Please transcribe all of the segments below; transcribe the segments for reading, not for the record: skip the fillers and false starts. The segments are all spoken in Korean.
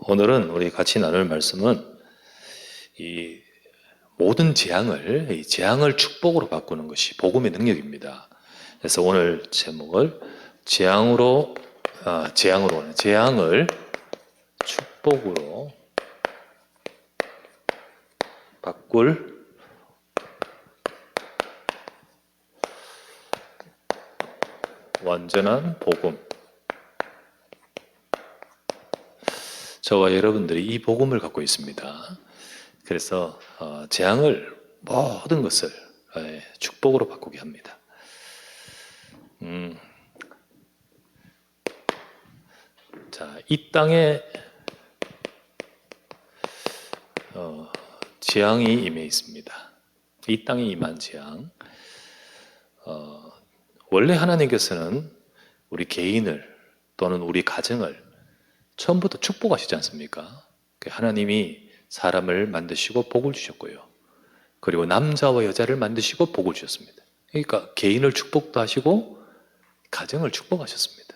오늘은 우리 같이 나눌 말씀은 이 모든 이 재앙을 축복으로 바꾸는 것이 복음의 능력입니다. 그래서 오늘 제목을 재앙을 축복으로 바꿀 완전한 복음. 저와 여러분들이 이 복음을 갖고 있습니다. 그래서 모든 것을 축복으로 바꾸게 합니다. 자, 이 땅에 재앙이 임해 있습니다. 이 땅에 임한 재앙. 원래 하나님께서는 우리 개인을 또는 우리 가정을 처음부터 축복하시지 않습니까? 하나님이 사람을 만드시고 복을 주셨고요. 그리고 남자와 여자를 만드시고 복을 주셨습니다. 그러니까 개인을 축복도 하시고 가정을 축복하셨습니다.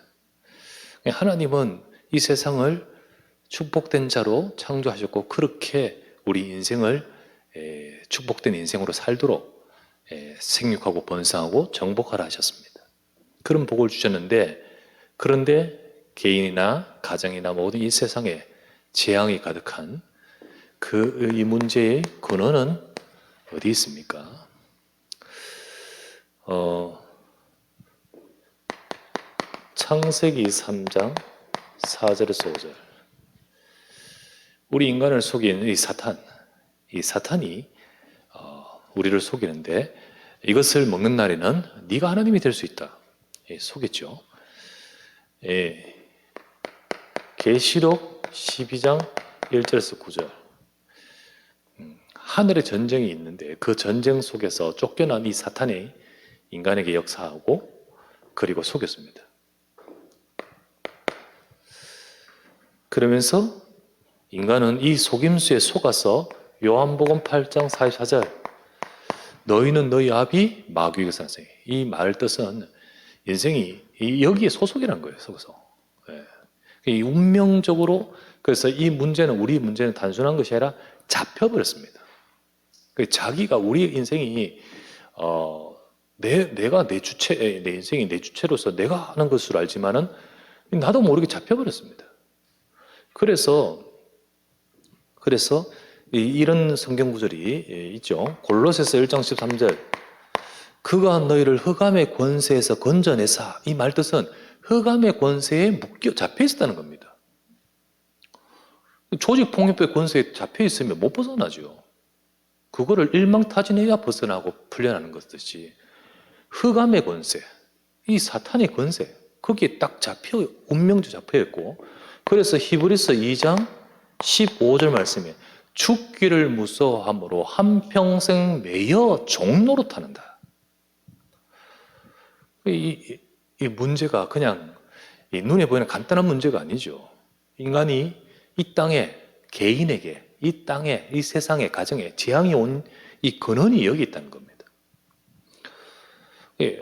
하나님은 이 세상을 축복된 자로 창조하셨고 그렇게 우리 인생을 축복된 인생으로 살도록 생육하고 번성하고 정복하라 하셨습니다. 그런 복을 주셨는데, 그런데 개인이나 가정이나 모든 이 세상에 재앙이 가득한 이 문제의 근원은 어디 있습니까? 창세기 3장 4절에서 5절. 우리 인간을 속이는 이 사탄이 우리를 속이는데, 이것을 먹는 날에는 네가 하나님이 될 수 있다. 속였죠. 계시록 12장 1절에서 9절. 하늘의 전쟁이 있는데 그 전쟁 속에서 쫓겨난 이 사탄이 인간에게 역사하고 그리고 속였습니다. 그러면서 인간은 이 속임수에 속아서 요한복음 8장 44절, 너희는 너희 아비 마귀에게 사는 이 말 뜻은 인생이 여기에 소속이라는 거예요. 속아서. 이 운명적으로, 그래서 우리 문제는 단순한 것이 아니라 잡혀버렸습니다. 자기가 우리 인생이 내 인생이 내 주체로서 내가 하는 것으로 알지만은 나도 모르게 잡혀버렸습니다. 그래서 이런 성경 구절이 있죠. 골로새서 1장 13절, 그가 너희를 흑암의 권세에서 건져내사. 이 말 뜻은 흑암의 권세에 잡혀 있었다는 겁니다. 조직 폭력배 권세에 잡혀 있으면 못 벗어나죠. 그거를 일망타진해야 벗어나고 풀려나는 것이지, 흑암의 권세, 이 사탄의 권세, 거기에 딱 운명적으로 잡혀 있고, 그래서 히브리서 2장 15절 말씀에 죽기를 무서워함으로 한평생 매여 종노릇하는다. 이 문제가 그냥 눈에 보이는 간단한 문제가 아니죠. 인간이 이 땅에, 개인에게, 이 땅에, 이 세상에, 가정에 재앙이 온 이 근원이 여기 있다는 겁니다.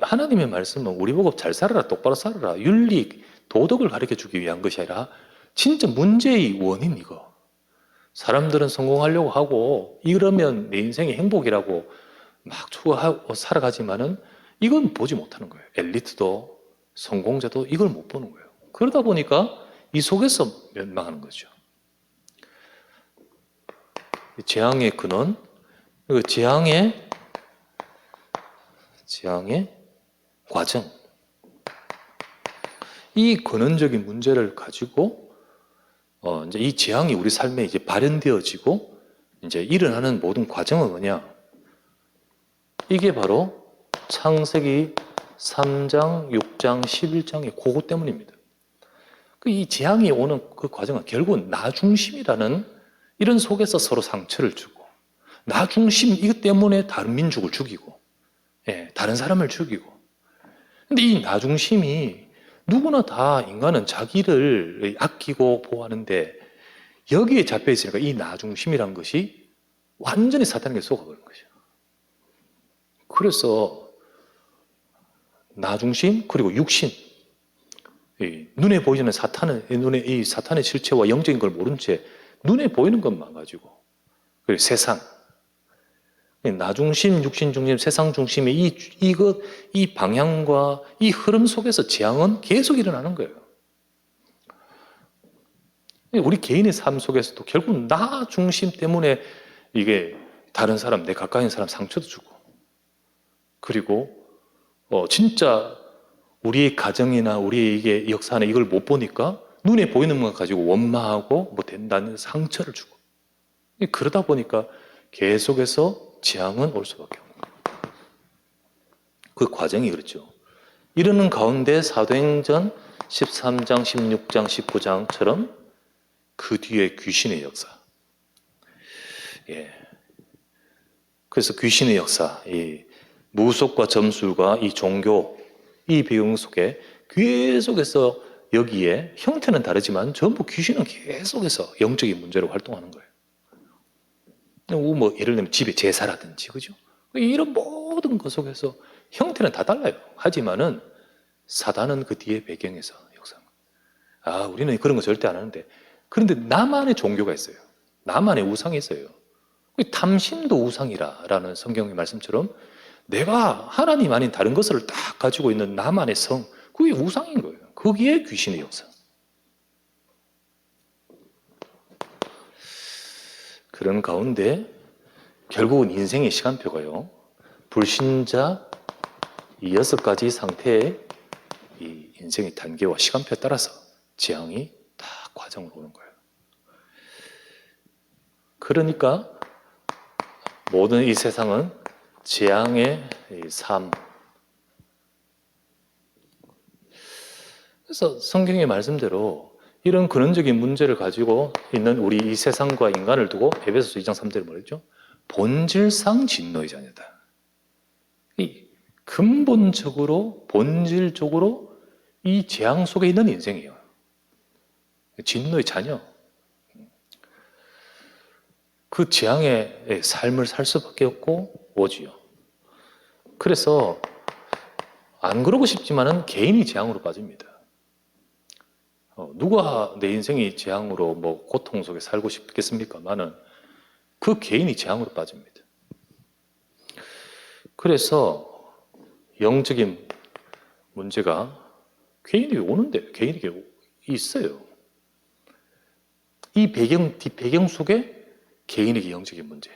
하나님의 말씀은 우리 보고 잘 살아라, 똑바로 살아라, 윤리, 도덕을 가르쳐주기 위한 것이 아니라 진짜 문제의 원인 이거. 사람들은 성공하려고 하고 이러면 내 인생이 행복이라고 막 추구하고 살아가지만은 이건 보지 못하는 거예요. 엘리트도 성공자도 이걸 못 보는 거예요. 그러다 보니까 이 속에서 멸망하는 거죠. 재앙의 근원, 그리고 재앙의 과정. 이 근원적인 문제를 가지고 이제 이 재앙이 우리 삶에 이제 발현되어지고 이제 일어나는 모든 과정은 뭐냐? 이게 바로 창세기 3장, 6장, 11장의 그것 때문입니다. 이 재앙이 오는 그 과정은 결국은 나 중심이라는 이런 속에서 서로 상처를 주고, 나 중심 이것 때문에 다른 민족을 죽이고, 다른 사람을 죽이고. 근데 이 나 중심이 누구나 다 인간은 자기를 아끼고 보호하는데 여기에 잡혀 있으니까 이 나 중심이라는 것이 완전히 사탄에게 속아버린 거죠. 그래서 나 중심 그리고 육신, 눈에 보이는 이 사탄의 실체와 영적인 걸 모른 채 눈에 보이는 것만 가지고, 그리고 세상, 나 중심, 육신 중심, 세상 중심의 이 방향과 이 흐름 속에서 재앙은 계속 일어나는 거예요. 우리 개인의 삶 속에서도 결국 나 중심 때문에 이게 다른 사람, 내 가까이 있는 사람 상처도 주고, 그리고 진짜 우리의 가정이나 우리의 이게 역사 안에 이걸 못 보니까 눈에 보이는 것 가지고 원망하고 뭐 된다는 상처를 주고, 그러다 보니까 계속해서 재앙은 올 수밖에 없는 거예요. 그 과정이 그렇죠. 이러는 가운데 사도행전 13장, 16장, 19장처럼 그 뒤에 귀신의 역사. 예. 그래서 귀신의 역사, 이 무속과 점술과 이 종교, 이 배경 속에 계속해서 여기에 형태는 다르지만 전부 귀신은 계속해서 영적인 문제로 활동하는 거예요. 뭐 예를 들면 집에 제사라든지, 그죠? 이런 모든 것 속에서 형태는 다 달라요. 하지만은 사단은 그 뒤에 배경에서 역사. 우리는 그런 거 절대 안 하는데, 그런데 나만의 종교가 있어요. 나만의 우상이 있어요. 탐심도 우상이라라는 성경의 말씀처럼 내가 하나님 아닌 다른 것을 딱 가지고 있는 나만의 성, 그게 우상인 거예요. 거기에 귀신의 역사. 그런 가운데 결국은 인생의 시간표가요, 불신자 이 6가지 상태의 이 인생의 단계와 시간표에 따라서 재앙이 다 과정으로 오는 거예요. 그러니까 모든 이 세상은 재앙의 삶. 그래서 성경의 말씀대로 이런 근원적인 문제를 가지고 있는 우리 이 세상과 인간을 두고 에베소서 2장 3절에 뭐랬죠? 본질상 진노의 자녀다. 이 근본적으로 본질적으로 이 재앙 속에 있는 인생이에요. 진노의 자녀. 그 재앙의 삶을 살 수밖에 없고 오지요. 그래서 안 그러고 싶지만은 개인이 재앙으로 빠집니다. 누가 내 인생이 재앙으로 뭐 고통 속에 살고 싶겠습니까만은 그 개인이 재앙으로 빠집니다. 그래서 영적인 문제가 개인이 오는데, 개인에게 있어요. 이 배경 속에 개인에게 영적인 문제.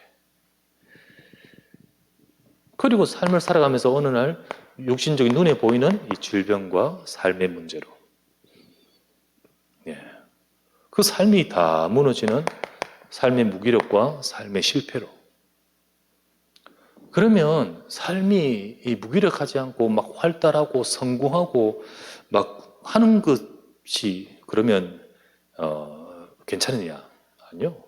그리고 삶을 살아가면서 어느 날 육신적인 눈에 보이는 이 질병과 삶의 문제로, 그 삶이 다 무너지는 삶의 무기력과 삶의 실패로. 그러면 삶이 이 무기력하지 않고 막 활달하고 성공하고 막 하는 것이 그러면 괜찮으냐? 아니요.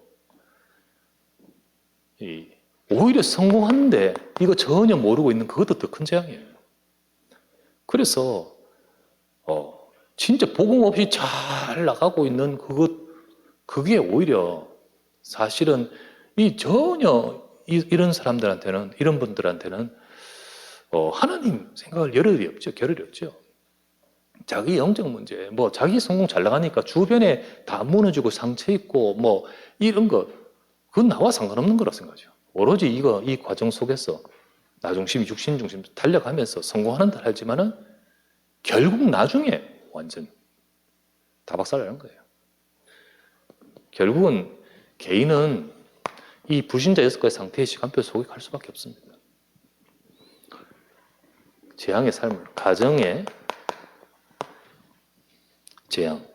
오히려 성공하는데 이거 전혀 모르고 있는 그것도 더 큰 재앙이에요. 그래서 진짜 복음 없이 잘 나가고 있는 그게 오히려 사실은 전혀 이런 사람들한테는, 이런 분들한테는 하나님 생각을 겨를이 없죠. 자기 영적 문제, 뭐 자기 성공 잘 나가니까 주변에 다 무너지고 상처 있고 뭐 이런 것, 그건 나와 상관없는 거라 생각하죠. 오로지 이 과정 속에서 나 중심, 육신 중심 달려가면서 성공하는 다 하지만은 결국 나중에 완전 다 박살나는 거예요. 결국은 개인은 이 불신자 6가지 상태의 시간표 속에 갈 수밖에 없습니다. 재앙의 삶을, 가정의 재앙.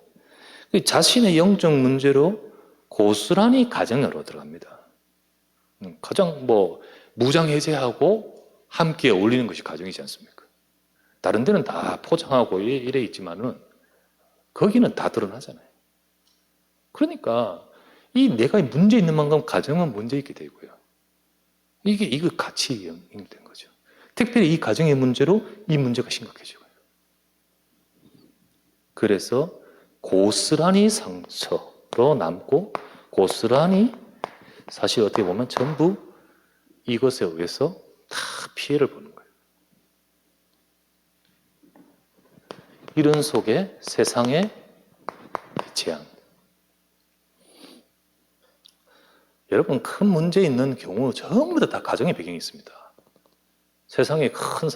자신의 영적 문제로 고스란히 가정으로 들어갑니다. 가장 무장해제하고 함께 어울리는 것이 가정이지 않습니까? 다른 데는 다 포장하고 이래 있지만은 거기는 다 드러나잖아요. 그러니까 내가 문제 있는 만큼 가정은 문제 있게 되고요. 이거 같이 연결된 거죠. 특별히 이 가정의 문제로 이 문제가 심각해지고요. 그래서 고스란히 상처로 남고 고스란히 사실 어떻게 보면 전부 이것에 의해서 다 피해를 보는 거예요. 이런 속에 세상의 재앙. 여러분, 큰 문제 있는 경우 전부 다 가정의 배경이 있습니다. 세상에 큰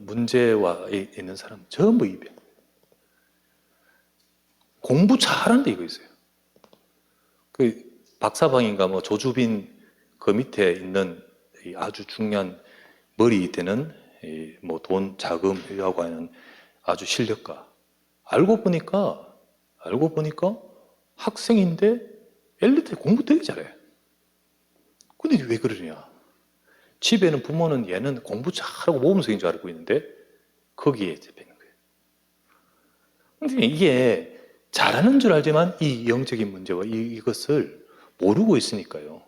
문제와 있는 사람 전부 이변. 공부 잘하는데 이거 있어요. 그 박사방인가 뭐 조주빈 그 밑에 있는 아주 중요한 머리 되는 뭐 돈, 자금, 회유하고 하는 아주 실력가. 알고 보니까 학생인데 엘리트 공부 되게 잘해. 근데 왜 그러냐? 집에는 부모는 얘는 공부 잘하고 모범생인 줄 알고 있는데 거기에 잡히는 거예요. 근데 이게 잘하는 줄 알지만 이 영적인 문제와 이것을 모르고 있으니까요.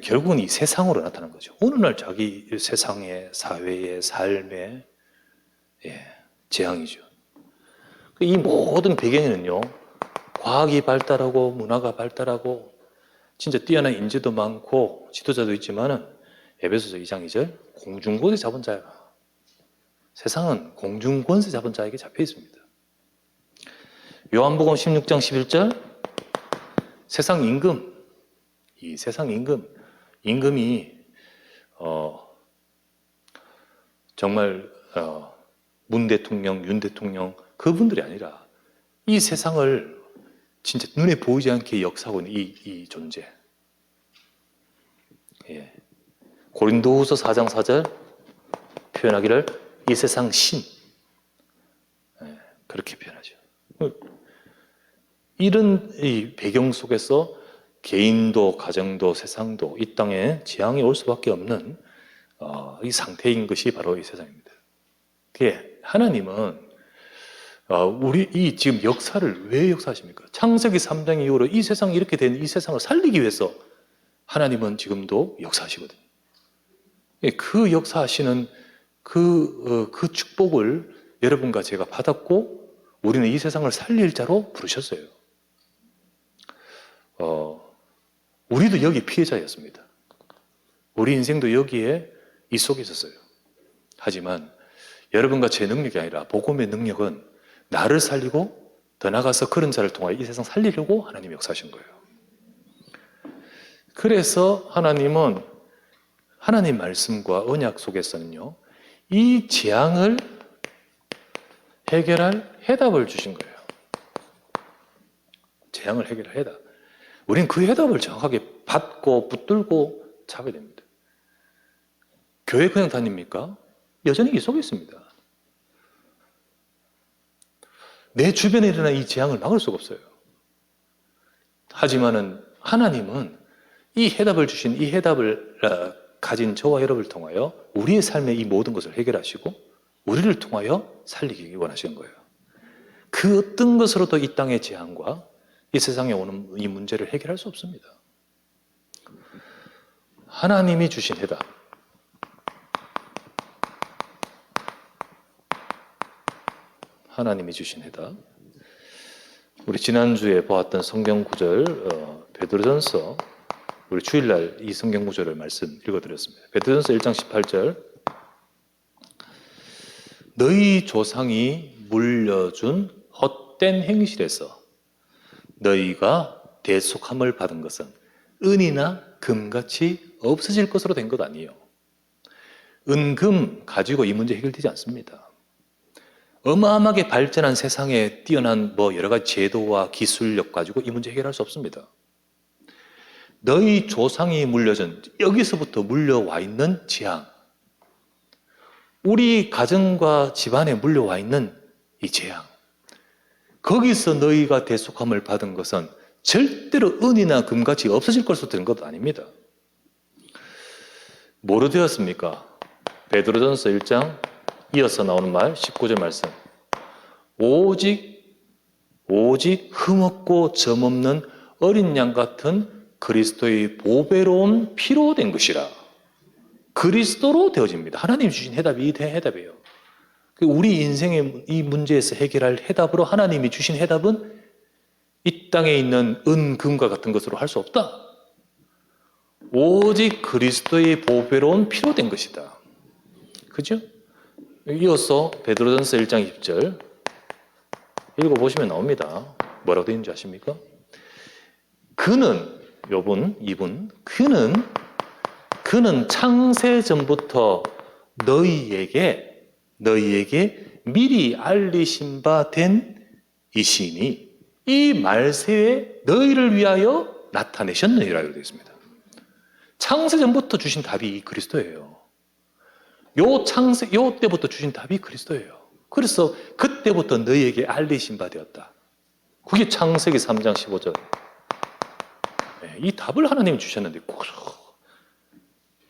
결국은 이 세상으로 나타난 거죠. 어느 날 자기 세상에, 사회에, 삶에 재앙이죠. 이 모든 배경에는요, 과학이 발달하고 문화가 발달하고 진짜 뛰어난 인재도 많고 지도자도 있지만은 에베소서 2장 2절 공중권세 잡은 자야. 세상은 공중권세 잡은 자에게 잡혀 있습니다. 요한복음 16장 11절 세상 임금, 이 세상 임금이 정말 문 대통령, 윤 대통령 그분들이 아니라 이 세상을 진짜 눈에 보이지 않게 역사하고 있는 이 존재. 예. 고린도후서 4장 4절 표현하기를 이 세상 신. 그렇게 표현하죠. 이런 이 배경 속에서 개인도, 가정도, 세상도 이 땅에 재앙이 올 수밖에 없는 이 상태인 것이 바로 이 세상입니다. 하나님은 우리 이 지금 역사를 왜 역사하십니까? 창세기 3장 이후로 이 세상이 이렇게 된 이 세상을 살리기 위해서 하나님은 지금도 역사하시거든요. 그 역사하시는 그 축복을 여러분과 제가 받았고 우리는 이 세상을 살릴 자로 부르셨어요. 우리도 여기 피해자였습니다. 우리 인생도 여기에 이 속에 있었어요. 하지만 여러분과 제 능력이 아니라 복음의 능력은 나를 살리고 더 나아가서 그런 자를 통하여 이 세상 살리려고 하나님이 역사하신 거예요. 그래서 하나님은 하나님 말씀과 언약 속에서는요, 이 재앙을 해결할 해답을 주신 거예요. 재앙을 해결할 해답. 우리는 그 해답을 정확하게 받고 붙들고 잡아야 됩니다. 교회 그냥 다닙니까? 여전히 이 속에 있습니다. 내 주변에 일어난 이 재앙을 막을 수가 없어요. 하지만은 하나님은 이 해답을 주신 이 해답을 가진 저와 여러분을 통하여 우리의 삶의 이 모든 것을 해결하시고 우리를 통하여 살리기 원하시는 거예요. 그 어떤 것으로도 이 땅의 재앙과 이 세상에 오는 이 문제를 해결할 수 없습니다. 하나님이 주신 해답. 하나님이 주신 해답. 우리 지난주에 보았던 성경 구절 베드로전서 우리 주일날 이 성경 구절을 말씀 읽어드렸습니다. 베드로전서 1장 18절 너희 조상이 물려준 헛된 행실에서 너희가 대속함을 받은 것은 은이나 금같이 없어질 것으로 된 것 아니에요. 은, 금 가지고 이 문제 해결되지 않습니다. 어마어마하게 발전한 세상에 뛰어난 여러 가지 제도와 기술력 가지고 이 문제 해결할 수 없습니다. 너희 조상이 물려준, 여기서부터 물려와 있는 재앙, 우리 가정과 집안에 물려와 있는 이 재앙, 거기서 너희가 대속함을 받은 것은 절대로 은이나 금같이 없어질 것으로 된 것도 아닙니다. 뭐로 되었습니까? 베드로전서 1장 이어서 나오는 말 19절 말씀 오직 흠없고 점없는 어린 양 같은 그리스도의 보배로운 피로 된 것이라. 그리스도로 되어집니다. 하나님이 주신 해답이 이 해답이에요. 우리 인생의 이 문제에서 해결할 해답으로 하나님이 주신 해답은 이 땅에 있는 은, 금과 같은 것으로 할 수 없다. 오직 그리스도의 보배로운 피로 된 것이다. 그죠? 이어서 베드로전서 1장 20절 읽어보시면 나옵니다. 뭐라고 되어 있는지 아십니까? 그는, 이분, 그는 창세 전부터 너희에게 미리 알리신 바 된 이시니 이 말세에 너희를 위하여 나타내셨느니라 되어 있습니다. 창세 전부터 주신 답이 그리스도예요. 요 때부터 주신 답이 그리스도예요. 그래서 그때부터 너희에게 알리신 바 되었다. 그게 창세기 3장 15절. 이 답을 하나님이 주셨는데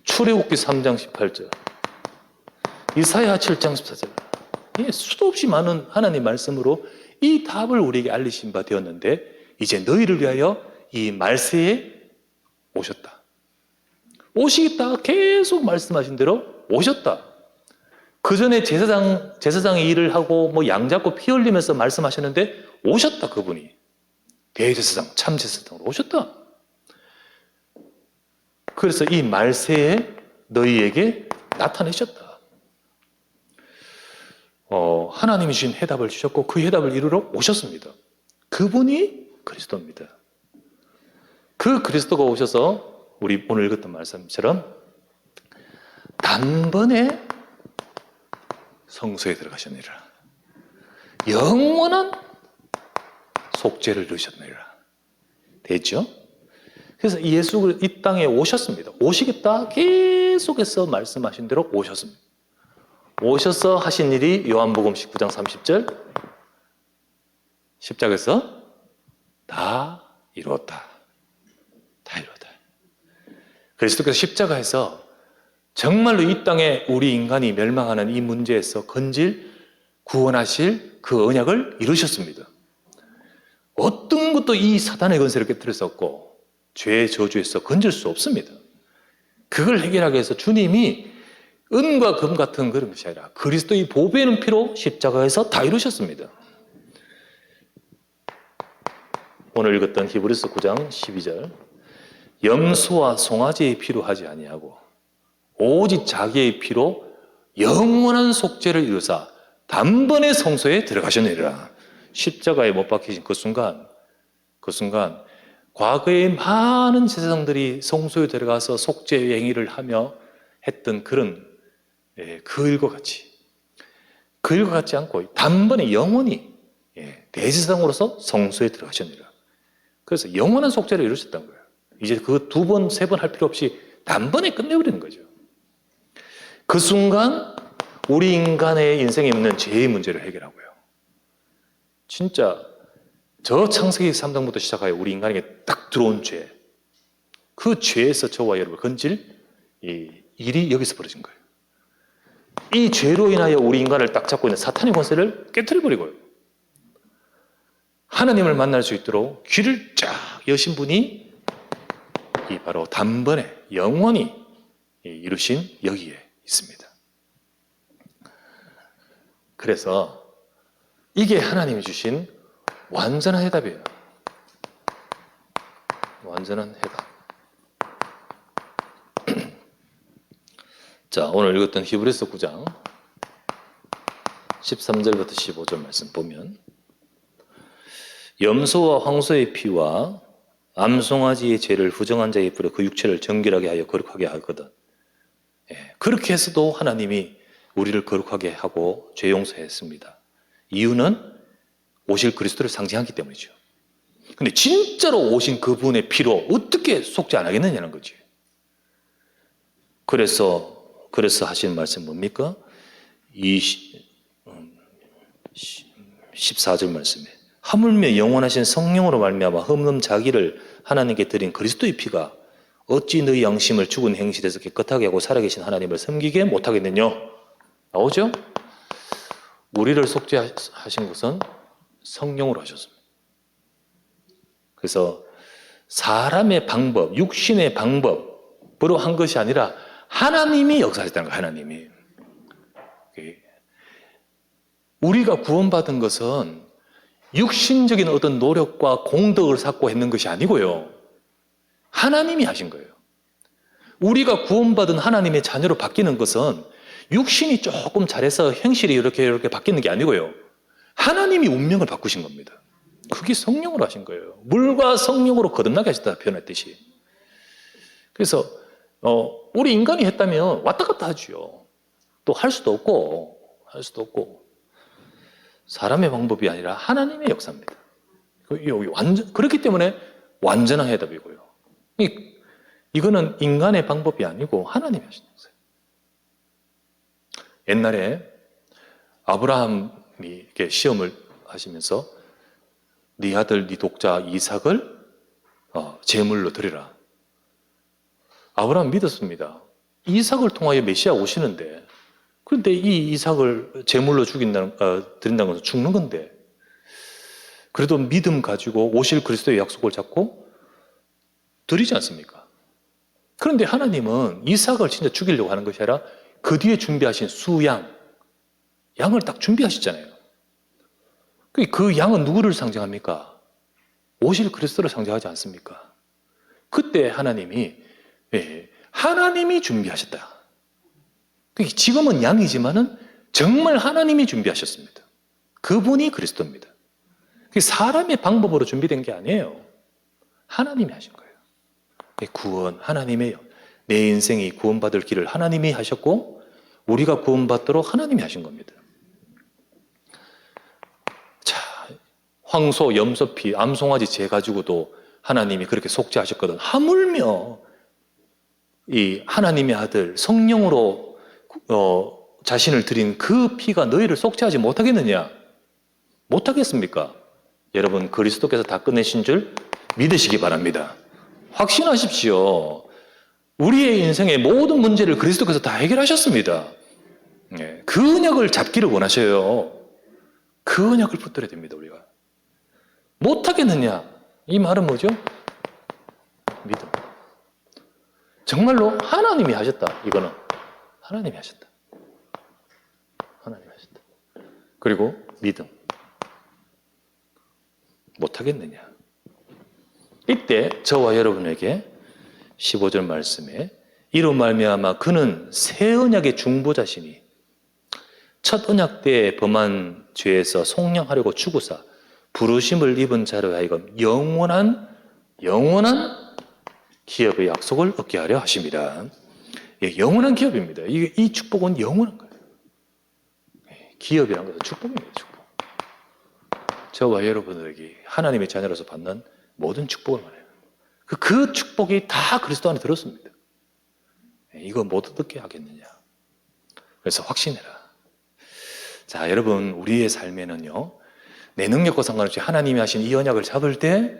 출애굽기 3장 18절, 이사야 7장 14절, 수도 없이 많은 하나님 말씀으로 이 답을 우리에게 알리신 바 되었는데 이제 너희를 위하여 이 말세에 오셨다. 오시겠다 계속 말씀하신 대로 오셨다. 그 전에 제사장의 일을 하고 양 잡고 피 흘리면서 말씀하셨는데 오셨다. 그분이 대제사장, 참제사장으로 오셨다. 그래서 이 말세에 너희에게 나타내셨다. 하나님이 주신 해답을 주셨고 그 해답을 이루러 오셨습니다. 그분이 그리스도입니다. 그 그리스도가 오셔서 우리 오늘 읽었던 말씀처럼 단번에 성소에 들어가셨느니라. 영원한 속죄를 이루셨느니라. 됐죠? 그래서 예수가 이 땅에 오셨습니다. 오시겠다 계속해서 말씀하신 대로 오셨습니다. 오셔서 하신 일이 요한복음 19장 30절, 십자가에서 다 이루었다. 다 이루었다. 그리스도께서 십자가에서 정말로 이 땅에 우리 인간이 멸망하는 이 문제에서 구원하실 그 언약을 이루셨습니다. 어떤 것도 이 사단의 권세를 깨뜨릴 수 없고 죄의 저주에서 건질 수 없습니다. 그걸 해결하기 위해서 주님이 은과 금 같은 그런 것이 아니라 그리스도의 보배는 피로 십자가에서 다 이루셨습니다. 오늘 읽었던 히브리서 9장 12절, 염소와 송아지의 피로 하지 아니하고 오직 자기의 피로 영원한 속죄를 이루사 단번에 성소에 들어가셨느니라. 십자가에 못 박히신 그 순간 과거에 많은 제사장들이 성소에 들어가서 속죄 행위를 하며 했던 그런 그 일과 같지 않고 단번에 영원히 대제사장으로서 성소에 들어가셨느니라. 그래서 영원한 속죄를 이루셨다는 거예요. 이제 그 2번, 3번 할 필요 없이 단번에 끝내버리는 거죠. 그 순간 우리 인간의 인생에 있는 죄의 문제를 해결하고요. 진짜 저 창세기 3장부터 시작하여 우리 인간에게 딱 들어온 죄, 그 죄에서 저와 여러분을 건질 이 일이 여기서 벌어진 거예요. 이 죄로 인하여 우리 인간을 딱 잡고 있는 사탄의 권세를 깨트려버리고요. 하나님을 만날 수 있도록 귀를 쫙 여신 분이 이 바로 단번에 영원히 이루신 여기에 있습니다. 그래서 이게 하나님이 주신 완전한 해답이에요. 완전한 해답. 자, 오늘 읽었던 히브리서 9장 13절부터 15절 말씀 보면 염소와 황소의 피와 암송아지의 죄를 부정한 자의 뿌려 그 육체를 정결하게 하여 거룩하게 하거든. 그렇게 해서도 하나님이 우리를 거룩하게 하고 죄 용서했습니다. 이유는 오실 그리스도를 상징하기 때문이죠. 근데 진짜로 오신 그분의 피로 어떻게 속죄 안 하겠느냐는 거지. 그래서 하신 말씀 뭡니까? 14절 말씀에 하물며 영원하신 성령으로 말미암아 흠없는 자기를 하나님께 드린 그리스도의 피가 어찌 너희 양심을 죽은 행실에서 깨끗하게 하고 살아계신 하나님을 섬기게 못하겠느냐. 나오죠? 우리를 속죄하신 것은 성령으로 하셨습니다. 그래서 사람의 방법, 육신의 방법으로 한 것이 아니라 하나님이 역사하셨다는 거예요. 하나님이. 우리가 구원받은 것은 육신적인 어떤 노력과 공덕을 쌓고 했는 것이 아니고요. 하나님이 하신 거예요. 우리가 구원받은 하나님의 자녀로 바뀌는 것은 육신이 조금 잘해서 행실이 이렇게 바뀌는 게 아니고요. 하나님이 운명을 바꾸신 겁니다. 그게 성령으로 하신 거예요. 물과 성령으로 거듭나게 하셨다 표현했듯이. 그래서 우리 인간이 했다면 왔다 갔다 하죠. 또 할 수도 없고 사람의 방법이 아니라 하나님의 역사입니다. 그렇기 때문에 완전한 해답이고요. 이거는 인간의 방법이 아니고 하나님이 하신 역사예요. 옛날에 아브라함이 이렇게 시험을 하시면서 네 아들, 네 독자 이삭을 제물로 드리라. 아브라함 믿었습니다. 이삭을 통하여 메시아 오시는데, 그런데 이 이삭을 제물로 드린다는 것은 죽는 건데, 그래도 믿음 가지고 오실 그리스도의 약속을 잡고 드리지 않습니까? 그런데 하나님은 이삭을 진짜 죽이려고 하는 것이 아니라 그 뒤에 준비하신 양을 딱 준비하셨잖아요. 그 양은 누구를 상징합니까? 오실 그리스도를 상징하지 않습니까? 그때 하나님이 준비하셨다. 지금은 양이지만은 정말 하나님이 준비하셨습니다. 그분이 그리스도입니다. 사람의 방법으로 준비된 게 아니에요. 하나님이 하신 거예요. 구원, 하나님의 내 인생이 구원받을 길을 하나님이 하셨고 우리가 구원받도록 하나님이 하신 겁니다. 자, 황소, 염소피, 암송아지 재 가지고도 하나님이 그렇게 속죄하셨거든. 하물며 이 하나님의 아들 성령으로 자신을 드린 그 피가 너희를 속죄하지 못하겠느냐? 못하겠습니까? 여러분 그리스도께서 다 끝내신 줄 믿으시기 바랍니다. 확신하십시오. 우리의 인생의 모든 문제를 그리스도께서 다 해결하셨습니다. 그 언약을 잡기를 원하셔요. 그 언약을 붙들어야 됩니다. 우리가 못하겠느냐? 이 말은 뭐죠? 믿음. 정말로 하나님이 하셨다. 이거는 하나님이 하셨다. 하나님이 하셨다. 그리고 믿음. 못하겠느냐? 이때 저와 여러분에게 15절 말씀에 이로 말미암아 그는 새 언약의 중보자시니 첫 언약 때 범한 죄에서 속량하려고 죽으사 부르심을 입은 자로 하여금 영원한 기업의 약속을 얻게 하려 하십니다. 영원한 기업입니다. 이 축복은 영원한 거예요. 기업이라는 것은 축복입니다. 축복. 저와 여러분들에게 하나님의 자녀로서 받는 모든 축복을 말해요. 그 축복이 다 그리스도 안에 들었습니다. 이거 못 얻게 하겠느냐? 그래서 확신해라. 자, 여러분 우리의 삶에는요 내 능력과 상관없이 하나님이 하신 이 언약을 잡을 때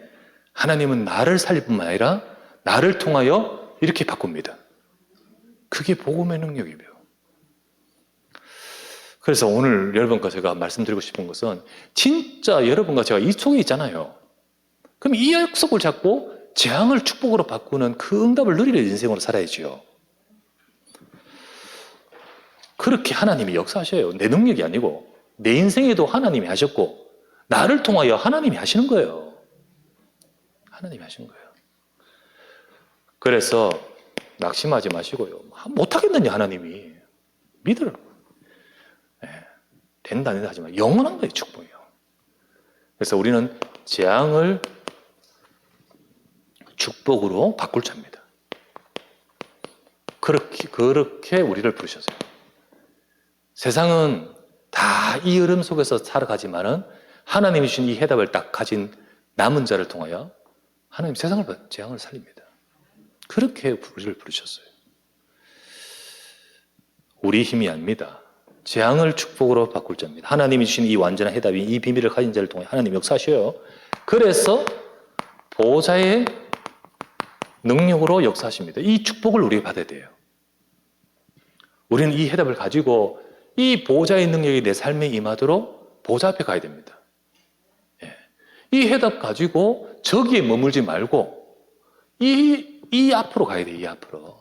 하나님은 나를 살릴 뿐만 아니라 나를 통하여 이렇게 바꿉니다. 그게 복음의 능력이에요. 그래서 오늘 여러분과 제가 말씀드리고 싶은 것은 진짜 여러분과 제가 이 속에 있잖아요. 그럼 이 약속을 잡고 재앙을 축복으로 바꾸는 그 응답을 누리는 인생으로 살아야지요. 그렇게 하나님이 역사하셔요. 내 능력이 아니고 내 인생에도 하나님이 하셨고 나를 통하여 하나님이 하시는 거예요. 하나님이 하신 거예요. 그래서 낙심하지 마시고요. 못하겠느냐 하나님이. 믿으라고. 된다 안 된다 하지만 영원한 거예요. 축복이요. 그래서 우리는 재앙을 축복으로 바꿀 자입니다. 그렇게 우리를 부르셨어요. 세상은 다 이 흐름 속에서 살아가지만은 하나님이 주신 이 해답을 딱 가진 남은 자를 통하여 하나님 재앙을 살립니다. 그렇게 우리를 부르셨어요. 우리 힘이 아닙니다. 재앙을 축복으로 바꿀 자입니다. 하나님이 주신 이 완전한 해답이 이 비밀을 가진 자를 통해 하나님 역사하셔요. 그래서 보호자의 능력으로 역사하십니다. 이 축복을 우리가 받아야 돼요. 우리는 이 해답을 가지고 이 보호자의 능력이 내 삶에 임하도록 보호자 앞에 가야 됩니다. 이 해답 가지고 저기에 머물지 말고 이 앞으로 가야 돼요. 이 앞으로.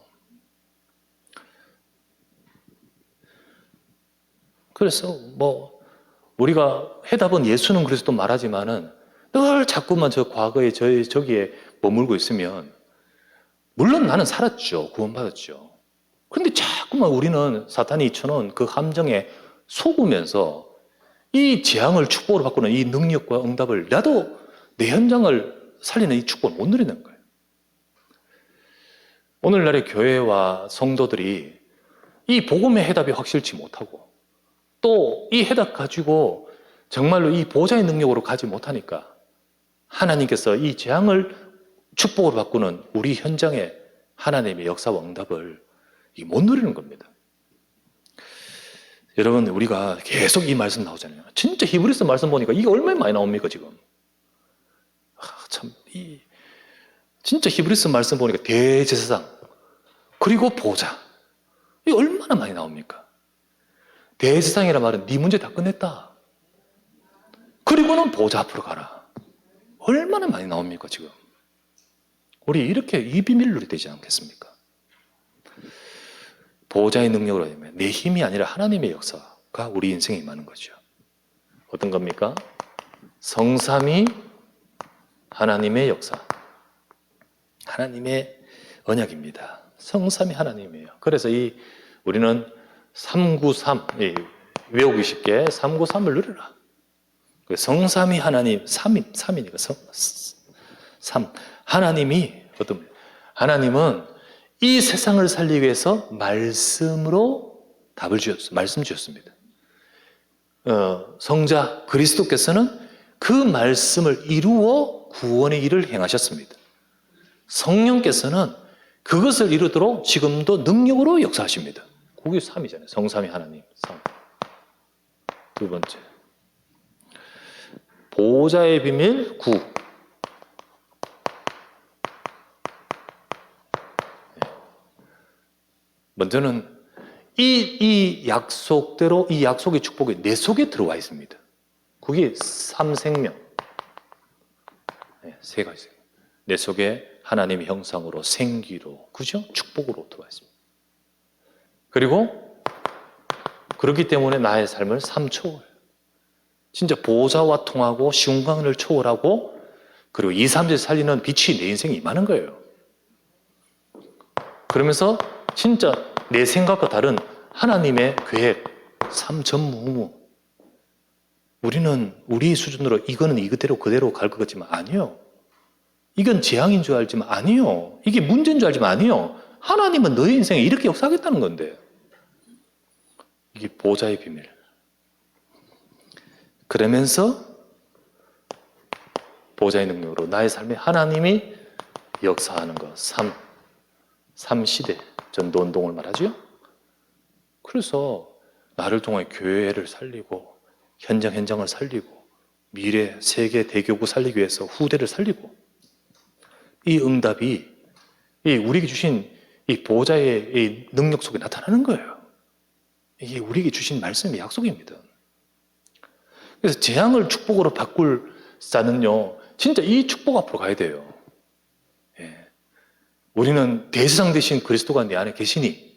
그래서 우리가 해답은 예수는 그리스도 말하지만은 늘 자꾸만 저 과거에 저기에 머물고 있으면 물론 나는 살았죠. 구원받았죠. 그런데 자꾸만 우리는 사탄이 쳐놓은 그 함정에 속으면서 이 재앙을 축복으로 바꾸는 이 능력과 응답을 나도 내 현장을 살리는 이 축복을 못 누리는 거예요. 오늘날의 교회와 성도들이 이 복음의 해답이 확실치 못하고 또 이 해답 가지고 정말로 이 보좌의 능력으로 가지 못하니까 하나님께서 이 재앙을 축복으로 바꾸는 우리 현장에 하나님의 역사와 응답을 못 누리는 겁니다. 여러분, 우리가 계속 이 말씀 나오잖아요. 진짜 히브리서 말씀 보니까 이게 얼마나 많이 나옵니까 지금? 진짜 히브리서 말씀 보니까 대제사장 그리고 보좌, 이게 얼마나 많이 나옵니까? 대제사장이란 말은 네 문제 다 끝냈다. 그리고는 보좌 앞으로 가라. 얼마나 많이 나옵니까 지금? 우리 이렇게 이 비밀을 누려야 되지 않겠습니까? 보좌의 능력으로 하면 내 힘이 아니라 하나님의 역사가 우리 인생에 임하는 거죠. 어떤 겁니까? 성삼위 하나님의 역사, 하나님의 언약입니다. 성삼위 하나님이에요. 그래서 우리는 393, 외우기 쉽게 393을 누려라. 성삼위 하나님, 3이니까 3. 하나님은 이 세상을 살리기 위해서 말씀으로 답을 주셨어요. 말씀 주셨습니다. 성자 그리스도께서는 그 말씀을 이루어 구원의 일을 행하셨습니다. 성령께서는 그것을 이루도록 지금도 능력으로 역사하십니다. 그게 3이잖아요. 성삼위 하나님. 3. 두 번째, 보좌의 비밀 9. 먼저는 이 약속대로 이 약속의 축복이 내 속에 들어와 있습니다. 그게 3생명. 세 가지. 내 속에 하나님의 형상으로 생기로, 그죠? 축복으로 들어와 있습니다. 그리고 그렇기 때문에 나의 삶을 3초월. 진짜 보좌와 통하고 시공간을 초월하고 그리고 2, 3절 살리는 빛이 내 인생에 임하는 거예요. 그러면서 진짜 내 생각과 다른 하나님의 계획, 삼전무후. 우리는 우리 수준으로 이거는 이거대로 그대로 갈 것 같지만 아니요. 이건 재앙인 줄 알지만 아니요. 이게 문제인 줄 알지만 아니요. 하나님은 너의 인생에 이렇게 역사하겠다는 건데. 이게 보좌의 비밀. 그러면서 보좌의 능력으로 나의 삶에 하나님이 역사하는 것. 3시대 전도운동을 말하죠. 그래서 나를 통해 교회를 살리고 현장을 살리고 미래 세계 대교구 살리기 위해서 후대를 살리고 이 응답이 우리에게 주신 이 보좌의 이 능력 속에 나타나는 거예요. 이게 우리에게 주신 말씀의 약속입니다. 그래서 재앙을 축복으로 바꿀 자는요, 진짜 이 축복 앞으로 가야 돼요. 우리는 대제사장 되신 그리스도가 내 안에 계시니,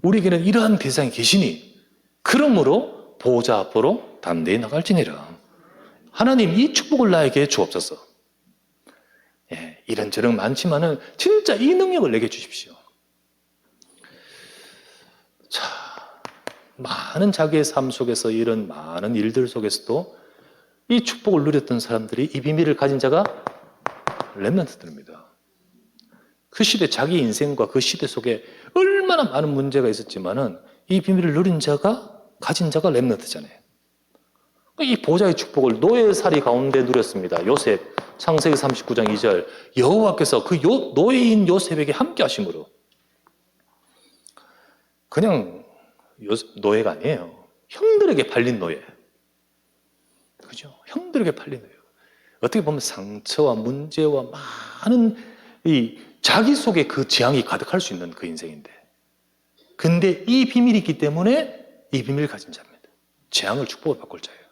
우리에게는 이러한 대제사장이 계시니, 그러므로 보좌 앞으로 담대히 나갈지니라. 하나님 이 축복을 나에게 주옵소서. 이런저런 많지만은 진짜 이 능력을 내게 주십시오. 자, 많은 자기의 삶 속에서 이런 많은 일들 속에서도 이 축복을 누렸던 사람들이, 이 비밀을 가진 자가 렘넌트들입니다. 그 시대, 자기 인생과 그 시대 속에 얼마나 많은 문제가 있었지만은 이 비밀을 누린 자가, 가진 자가 렘넌트잖아요. 이 보좌의 축복을 노예살이 가운데 누렸습니다. 요셉, 창세기 39장 2절, 여호와께서 그 노예인 요셉에게 함께 하심으로. 그냥 노예가 아니에요. 형들에게 팔린 노예. 그죠? 형들에게 팔린 노예. 어떻게 보면 상처와 문제와 많은 자기 속에 그 재앙이 가득할 수 있는 그 인생인데, 근데 이 비밀이 있기 때문에 이 비밀을 가진 자입니다. 재앙을 축복을 바꿀 자예요.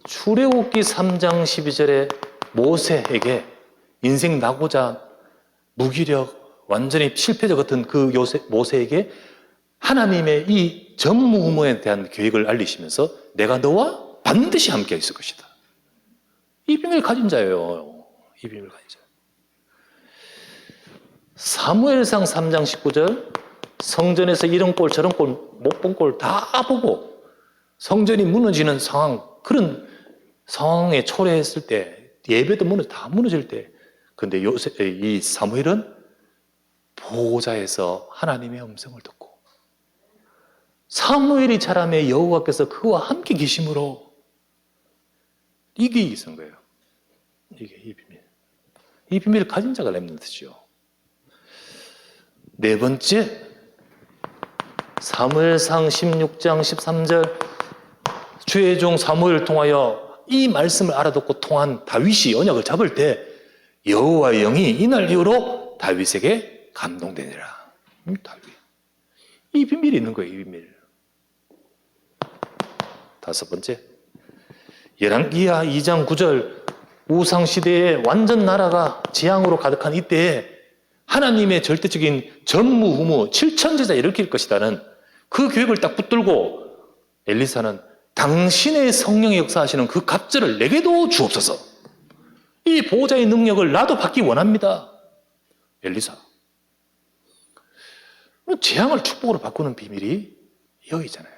출애굽기 3장 12절에 모세에게 인생 나고자 무기력, 완전히 실패자 같은 그 모세에게 하나님의 이 전무후무에 대한 계획을 알리시면서 내가 너와 반드시 함께 있을 것이다. 이 비밀을 가진 자예요. 이 비밀을 가진 자. 사무엘상 3장 19절 성전에서 이런 꼴 저런 꼴 못 본 꼴 다 보고 성전이 무너지는 상황, 그런 상황에 초래했을 때, 예배도 다 무너질 때, 근데 이 사무엘은 보호자에서 하나님의 음성을 듣고 사무엘이 자라매 여호와께서 그와 함께 계심으로 이게 있은 거예요. 이게 이 비밀. 이 비밀을 가진 자가 렘넌트죠. 네 번째, 사무엘상 16장 13절 주의 종 사무엘을 통하여 이 말씀을 알아듣고 통한 다윗이 언약을 잡을 때 여호와의 영이 이날 이후로 다윗에게 감동되니라. 다윗. 이 비밀이 있는 거예요. 이 비밀. 다섯 번째, 열왕기하 2장 9절 우상시대의 완전 나라가 재앙으로 가득한 이때에 하나님의 절대적인 전무후무 7천제자 일으킬 것이라는 그 계획을 딱 붙들고 엘리사는 당신의 성령의 역사하시는 그 갑절을 내게도 주옵소서. 이 보호자의 능력을 나도 받기 원합니다. 엘리사. 재앙을 축복으로 바꾸는 비밀이 여기 있잖아요.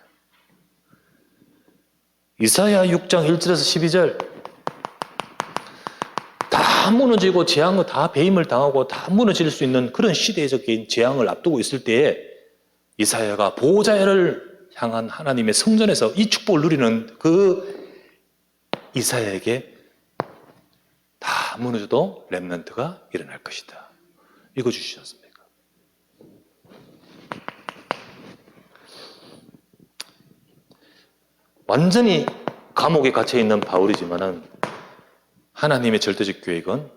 이사야 6장 1절에서 12절 다 무너지고 재앙을 다 배임을 당하고 다 무너질 수 있는 그런 시대적인 재앙을 앞두고 있을 때에 이사야가 보호자를 향한 하나님의 성전에서 이 축복을 누리는 그 이사야에게 다 무너져도 렘넌트가 일어날 것이다. 읽어주시지 습니까? 완전히 감옥에 갇혀있는 바울이지만은 하나님의 절대적 계획은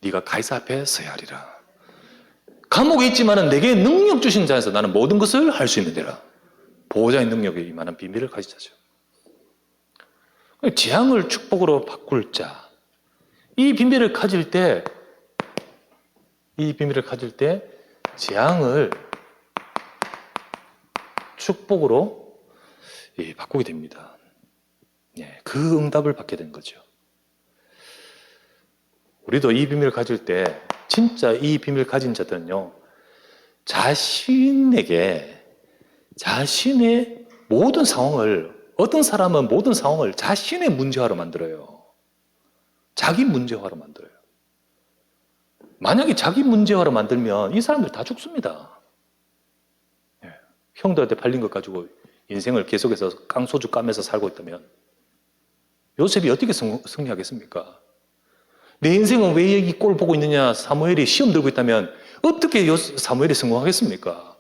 네가 가이사 앞에 서야 하리라. 감옥에 있지만은 내게 능력 주신 자에서 나는 모든 것을 할 수 있는 데라. 보호자의 능력에 이만한 비밀을 가진 자죠. 재앙을 축복으로 바꿀 자. 이 비밀을 가질 때 재앙을 축복으로 바꾸게 됩니다. 그 응답을 받게 된 거죠. 우리도 이 비밀을 가질 때 진짜 이 비밀을 가진 자들은요, 자신의 모든 상황을, 어떤 사람은 모든 상황을 자신의 문제화로 만들어요. 자기 문제화로 만들어요. 만약에 자기 문제화로 만들면 이 사람들 다 죽습니다. 형들한테 팔린 것 가지고 인생을 계속해서 깡소주 까면서 살고 있다면 요셉이 어떻게 승리하겠습니까? 내 인생은 왜 이 꼴 보고 있느냐, 사무엘이 시험 들고 있다면 어떻게 사무엘이 성공하겠습니까?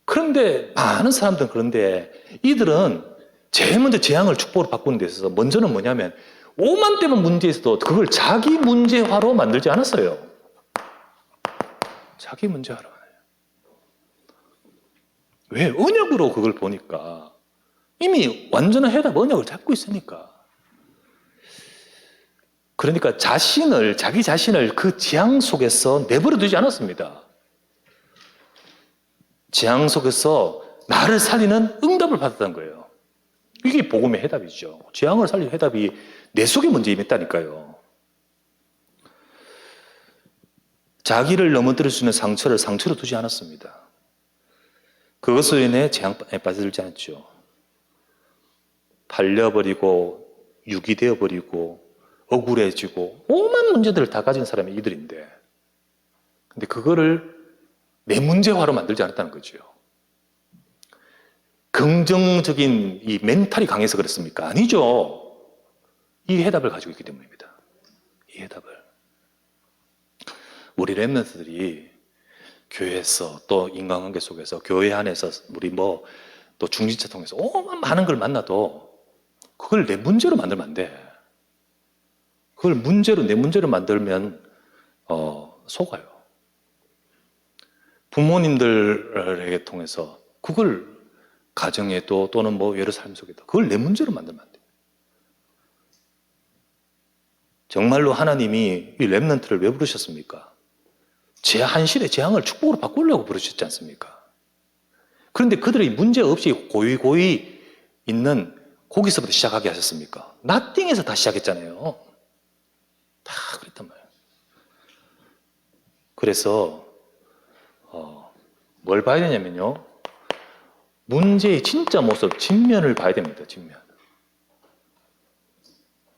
그런데 많은 사람들은 그런데 이들은 제일 먼저 재앙을 축복으로 바꾸는 데 있어서 먼저는 뭐냐면 오만 대만 문제 있어도 그걸 자기 문제화로 만들지 않았어요. 자기 문제화로. 왜? 언약으로 그걸 보니까 이미 완전한 해답 언약을 잡고 있으니까. 그러니까 자기 자신을 그 재앙 속에서 내버려 두지 않았습니다. 재앙 속에서 나를 살리는 응답을 받았던 거예요. 이게 복음의 해답이죠. 재앙을 살리는 해답이 내 속에 먼저 임했다니까요. 자기를 넘어뜨릴 수 있는 상처를 상처로 두지 않았습니다. 그것으로 인해 재앙에 빠져들지 않았죠. 팔려버리고 유기되어버리고 억울해지고 오만 문제들을 다 가진 사람이 이들인데, 근데 그거를 내 문제화로 만들지 않았다는 거죠. 긍정적인 이 멘탈이 강해서 그렇습니까? 아니죠. 이 해답을 가지고 있기 때문입니다. 이 해답을. 우리 렘넌트들이 교회에서 또 인간관계 속에서 교회 안에서 우리 또 중지차 통해서 오만 많은 걸 만나도 그걸 내 문제로 만들면 안 돼. 그걸 내 문제로 만들면 속아요. 부모님들에게 통해서 그걸 가정에도 또는 여러 삶 속에도 그걸 내 문제로 만들면 안 돼. 정말로 하나님이 이 렘넌트를 왜 부르셨습니까? 한실의 재앙을 축복으로 바꾸려고 부르셨지 않습니까? 그런데 그들이 문제 없이 고이 있는 거기서부터 시작하게 하셨습니까? 나띵에서 다 시작했잖아요. 다 그랬단 말이에요. 그래서 뭘 봐야 되냐면요. 문제의 진짜 모습, 진면을 봐야 됩니다. 진면.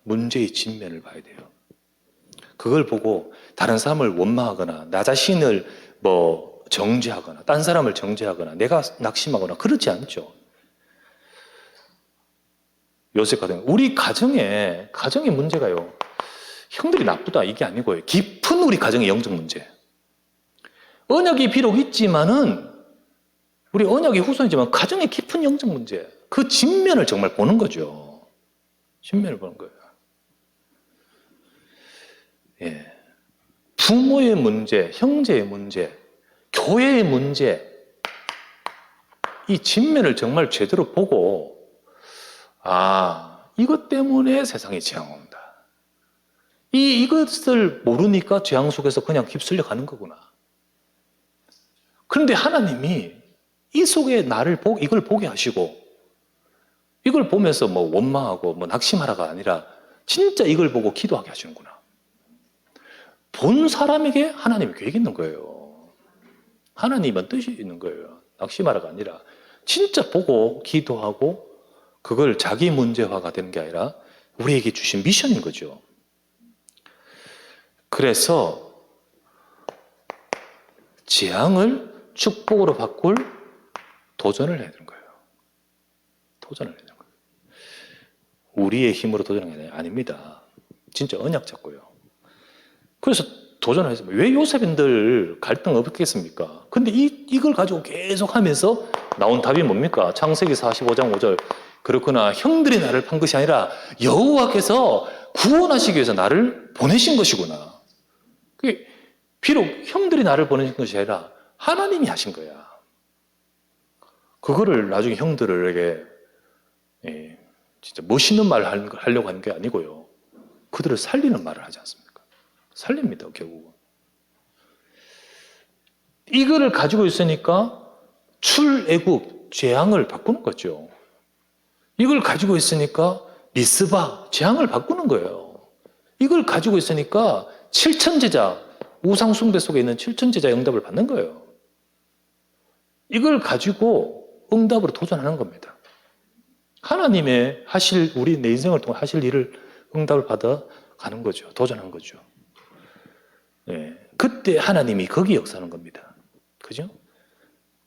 문제의 진면을 봐야 돼요. 그걸 보고 다른 사람을 원망하거나 나 자신을 정죄하거나 딴 사람을 정죄하거나 내가 낙심하거나 그렇지 않죠. 요셉 같은 우리 가정의 문제가요. 형들이 나쁘다 이게 아니고요. 깊은 우리 가정의 영적 문제. 언약이 비록 있지만은 우리 언약이 후손이지만 가정의 깊은 영적 문제. 그 진면을 정말 보는 거죠. 진면을 보는 거예요. 예. 부모의 문제, 형제의 문제, 교회의 문제, 이 진면을 정말 제대로 보고, 이것 때문에 세상에 재앙 온다. 이것을 모르니까 재앙 속에서 그냥 휩쓸려 가는 거구나. 그런데 하나님이 이 속에 이걸 보게 하시고, 이걸 보면서 원망하고 낙심하라가 아니라, 진짜 이걸 보고 기도하게 하시는구나. 본 사람에게 하나님의 계획이 있는 거예요. 하나님은 뜻이 있는 거예요. 낙심하라가 아니라 진짜 보고 기도하고 그걸 자기 문제화가 되는 게 아니라 우리에게 주신 미션인 거죠. 그래서 재앙을 축복으로 바꿀 도전을 해야 되는 거예요. 도전을 해야 되는 거예요. 우리의 힘으로 도전하는 게 아닙니다. 진짜 언약 잡고요. 그래서 도전을 했습니다. 왜 요셉인들 갈등 없겠습니까? 근데 이걸 가지고 계속 하면서 나온 답이 뭡니까? 창세기 45장 5절. 그렇구나. 형들이 나를 판 것이 아니라 여호와께서 구원하시기 위해서 나를 보내신 것이구나. 비록 형들이 나를 보내신 것이 아니라 하나님이 하신 거야. 그거를 나중에 형들에게 진짜 멋있는 말을 하려고 하는 게 아니고요. 그들을 살리는 말을 하지 않습니까? 살립니다, 결국은. 이거를 가지고 있으니까 출애굽, 재앙을 바꾸는 거죠. 이걸 가지고 있으니까 미스바, 재앙을 바꾸는 거예요. 이걸 가지고 있으니까 칠천제자, 우상숭배 속에 있는 칠천제자의 응답을 받는 거예요. 이걸 가지고 응답으로 도전하는 겁니다. 하나님의 우리 내 인생을 통해 하실 일을 응답을 받아 가는 거죠. 도전하는 거죠. 예, 그때 하나님이 거기 역사하는 겁니다. 그죠?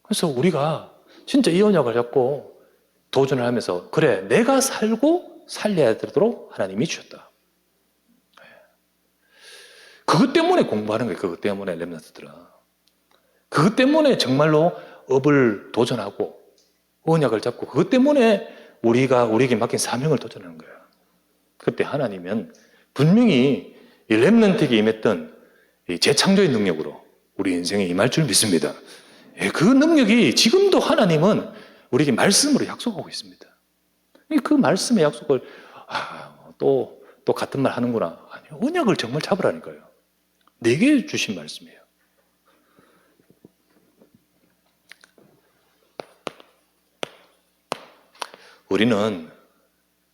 그래서 우리가 진짜 이 언약을 잡고 도전을 하면서 그래, 내가 살고 살려야 되도록 하나님이 주셨다. 예. 그것 때문에 공부하는 거예요. 그것 때문에 렘넌트들은. 그것 때문에 정말로 업을 도전하고 언약을 잡고 그것 때문에 우리에게 맡긴 사명을 도전하는 거예요. 그때 하나님은 분명히 이 렘넌트에게 임했던 재창조의 능력으로 우리 인생에 임할 줄 믿습니다. 그 능력이 지금도 하나님은 우리에게 말씀으로 약속하고 있습니다. 그 말씀의 약속을 또 같은 말 하는구나. 아니요, 언약을 정말 잡으라니까요. 내게 주신 말씀이에요. 우리는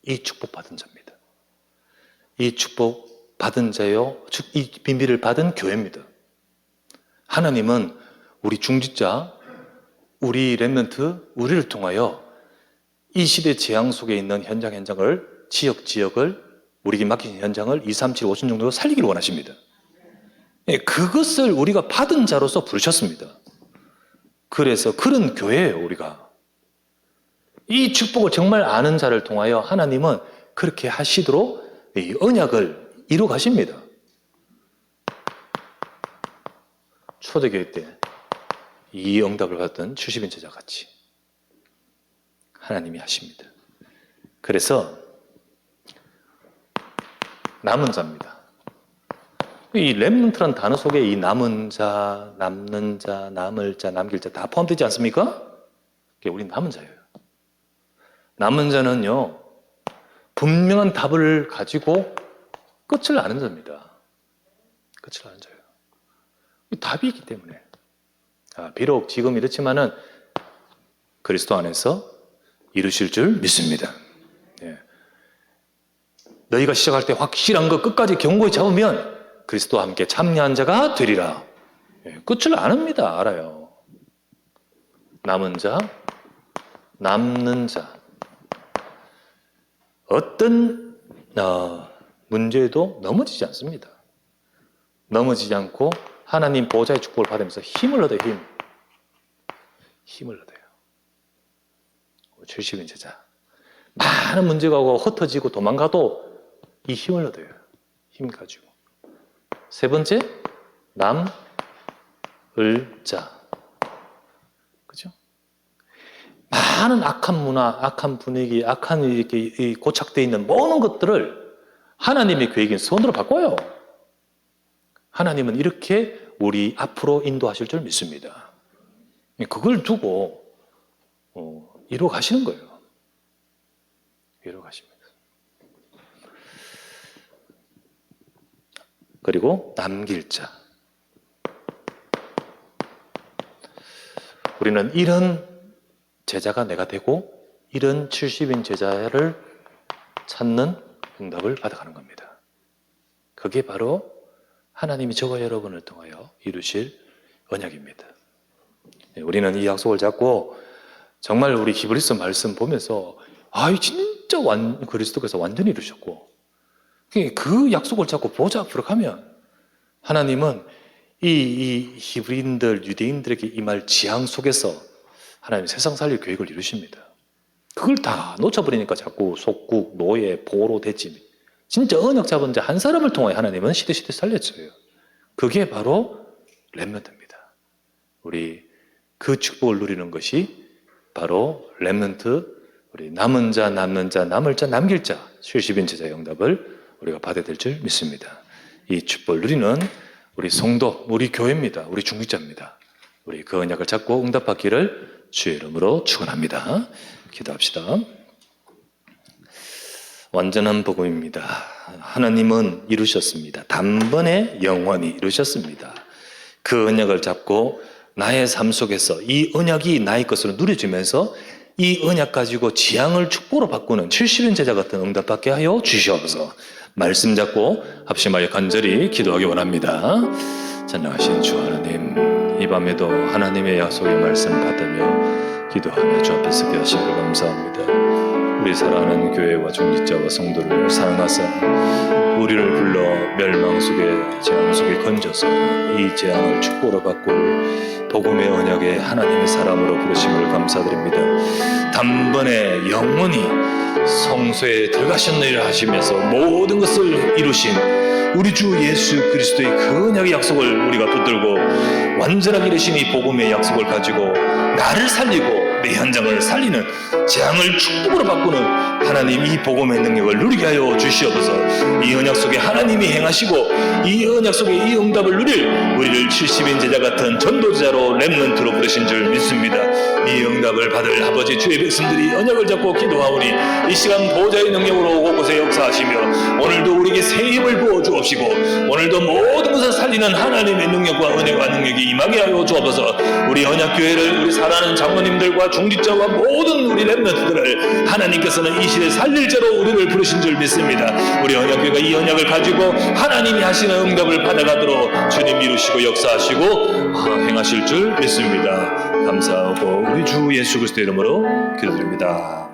이 축복받은 자입니다. 이 축복받은 자요, 이 비밀을 받은 교회입니다. 하나님은 우리 중직자, 우리 렘넌트, 우리를 통하여 이 시대 재앙 속에 있는 현장을, 지역을, 우리에게 맡긴 현장을 2, 3, 7, 5천 정도로 살리기를 원하십니다. 그것을 우리가 받은 자로서 부르셨습니다. 그래서 그런 교회예요, 우리가. 이 축복을 정말 아는 자를 통하여 하나님은 그렇게 하시도록 이 언약을 이루 가십니다. 초대교회 때 이 응답을 받던 70인 제자 같이 하나님이 하십니다. 그래서 남은 자입니다. 이 렘넌트란 단어 속에 이 남은 자, 남는 자, 남을 자, 남길 자 다 포함되지 않습니까? 우리 남은 자예요. 남은 자는요, 분명한 답을 가지고 끝을 아는 자입니다. 끝을 아는 자예요. 답이 있기 때문에. 비록 지금 이렇지만은 그리스도 안에서 이루실 줄 믿습니다. 예. 너희가 시작할 때 확실한 거 끝까지 견고히 잡으면 그리스도와 함께 참여한 자가 되리라. 끝을 아닙니다. 알아요. 남은 자, 남는 자. 어떤 문제에도 넘어지지 않습니다. 넘어지지 않고 하나님 보좌의 축복을 받으면서 힘을 얻어요. 힘을 얻어요. 70인 제자. 많은 문제가 오고 흩어지고 도망가도 이 힘을 얻어요. 힘 가지고. 세 번째, 남을 자. 그죠? 많은 악한 문화, 악한 분위기, 악한 이렇게 고착되어 있는 모든 것들을 하나님의 계획인 선으로 바꿔요. 하나님은 이렇게 우리 앞으로 인도하실 줄 믿습니다. 그걸 두고 이루어 가시는 거예요. 이루어 가십니다. 그리고 남길 자. 우리는 이런 제자가 내가 되고 이런 70인 제자를 찾는 응답을 받아가는 겁니다. 그게 바로 하나님이 저와 여러분을 통하여 이루실 언약입니다. 우리는 이 약속을 잡고 정말 우리 히브리서 말씀 보면서 진짜 그리스도께서 완전히 이루셨고 그 약속을 잡고 보좌 앞으로 가면 하나님은 이 히브리인들, 유대인들에게 임할 지향 속에서 하나님 세상 살릴 계획을 이루십니다. 그걸 다 놓쳐버리니까 자꾸 속국, 노예, 보로, 대짐. 진짜 언약 잡은 자 한 사람을 통하여 하나님은 시대시대 살렸어요. 그게 바로 렘넌트입니다. 우리 그 축복을 누리는 것이 바로 렘넌트, 우리 남은 자, 남는 자, 남을 자, 남길 자, 70인 제자의 응답을 우리가 받아야 될 줄 믿습니다. 이 축복을 누리는 우리 성도, 우리 교회입니다. 우리 중직자입니다. 우리 그 언약을 잡고 응답받기를 주의 이름으로 축원합니다. 기도합시다. 완전한 복음입니다. 하나님은 이루셨습니다. 단번에 영원히 이루셨습니다. 그 언약을 잡고 나의 삶 속에서 이 언약이 나의 것으로 누려지면서 이 언약 가지고 지향을 축복으로 바꾸는 70인 제자 같은 응답받게 하여 주시옵소서. 말씀 잡고 합심하여 간절히 기도하기 원합니다. 전능하신 주 하나님, 이 밤에도 하나님의 약속의 말씀 받으며 기도하며 주 앞에 서게 하시길 감사합니다. 우리 사랑하는 교회와 중직자와 성도를 사랑하사 우리를 불러 멸망 속에 재앙 속에 건져서 이 재앙을 축복으로 바꿀 복음의 언약의 하나님의 사람으로 부르심을 감사드립니다. 단번에 영원히 성소에 들어가셨느니라 하시면서 모든 것을 이루신 우리 주 예수 그리스도의 그 언약의 약속을 우리가 붙들고 완전하게 이루신 이 복음의 약속을 가지고 나를 살리고 내 현장을 살리는 재앙을 축복으로 바꾸는 하나님 이 복음의 능력을 누리게 하여 주시옵소서. 이 언약 속에 하나님이 행하시고 이 언약 속에 이 응답을 누릴 우리를 70인 제자 같은 전도자로 렘넌트로 부르신 줄 믿습니다. 이 응답을 받을 아버지 주의 백성들이 언약을 잡고 기도하오니 이 시간 보좌의 능력으로 곳곳에 역사하시며 오늘도 우리에게 새 힘을 부어 주옵시고 오늘도 모든 것을 살리는 하나님의 능력과 은혜와 능력이 임하게 하여 주옵소서. 우리 언약교회를 우리 사랑하는 장로님들과 중직자와 모든 우리 렘넌트들을 하나님께서는 이 시대 살릴 자로 우리를 부르신 줄 믿습니다. 우리 언약교회가 이 언약을 가지고 하나님이 하시는 응답을 받아가도록 주님 이루시고 역사하시고 행하실 줄 믿습니다. 감사하고 우리 주 예수 그리스도 이름으로 기도드립니다.